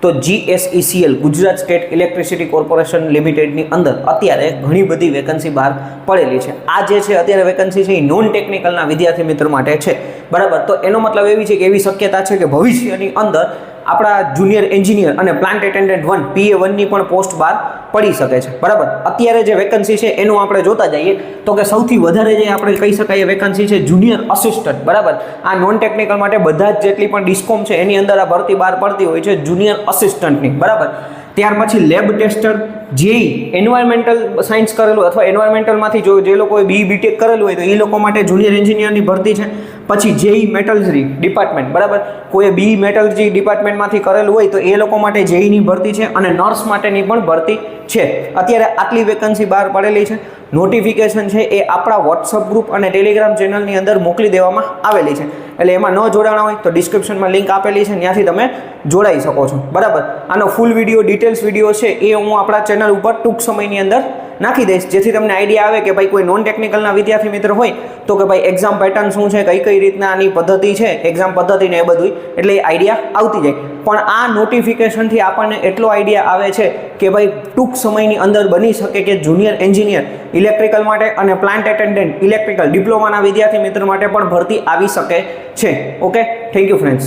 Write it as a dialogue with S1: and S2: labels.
S1: તો GSECL Gujarat state electricity corporation લિમિટેડની અંદર અત્યારે ઘણી બધી વેકન્સી બહાર પડેલી છે. આ જે છે અત્યારે વેકન્સી છે એ નોન ટેકનિકલના વિદ્યાર્થી મિત્રો માટે છે, બરાબર. તો એનો મતલબ એવી છે કે એવી શક્યતા છે કે ભવિષ્યની અંદર આપણા જુનિયર એન્જિનિયર અને પ્લાન્ટ એટેન્ડન્ટ 1 PA1 ની પણ પોસ્ટ બહાર પડી શકે છે, બરાબર. અત્યારે જે વેકન્સી છે એનું આપણે જોતા જઈએ તો કે સૌથી વધારે જે આપણે કહી શકાય વેકન્સી છે જુનિયર અસિસ્ટન્ટ, બરાબર. આ નોન ટેકનિકલ માટે બધા જ જેટલી પણ ડિસ્કોમ છે એની અંદર આ ભરતી બહાર પડતી હોય છે જુનિયર અસિસ્ટન્ટની, બરાબર. ત્યાર પછી lab tester, JE environmental science કરેલું અથવા એન્વાયરમેન્ટલમાંથી જો જે લોકોએ BTech કરેલું હોય તો એ લોકો માટે જુનિયર એન્જિનિયરની ભરતી છે. પછી જેઈ મેટલર્જી ડિપાર્ટમેન્ટ, બરાબર. કોઈ બી મેટલર્જી ડિપાર્ટમેન્ટમાંથી કરેલું હોય તો એ લોકો માટે જેઈની ભરતી છે અને નર્સ માટેની પણ ભરતી છે. અત્યારે આટલી વેકન્સી બહાર પડેલી છે. નોટિફિકેશન છે એ આપણા વોટ્સઅપ ગ્રુપ અને ટેલિગ્રામ ચેનલની અંદર મોકલી દેવામાં આવેલી છે, એટલે એમાં ન જોડાણા હોય તો ડિસ્ક્રિપ્શનમાં લિંક આપેલી છે, ત્યાંથી તમે જોડાઈ શકો છો, બરાબર. આનો ફૂલ વિડીયો ડિટેલ્સ વિડીયો છે એ હું આપણા ચેનલ ઉપર ટૂંક સમયની અંદર નાખી દઈશ, જેથી તમને આઈડિયા આવે કે ભાઈ કોઈ નોન ટેકનિકલના વિદ્યાર્થી મિત્ર હોય તો કે ભાઈ એક્ઝામ પેટર્ન શું છે, કઈ કઈ રીતના આની પદ્ધતિ છે, એક્ઝામ પદ્ધતિ ને એ બધું, એટલે એ આઈડિયા આવતી જાય. પણ આ નોટિફિકેશનથી આપણને એટલો આઈડિયા આવે છે કે ભાઈ ટૂંક સમયની અંદર બની શકે કે જુનિયર એન્જિનિયર ઇલેક્ટ્રિકલ માટે અને પ્લાન્ટ એટેન્ડન્ટ ઇલેક્ટ્રિકલ ડિપ્લોમાના વિદ્યાર્થી મિત્ર માટે પણ ભરતી આવી શકે છે. Okay, thank you friends.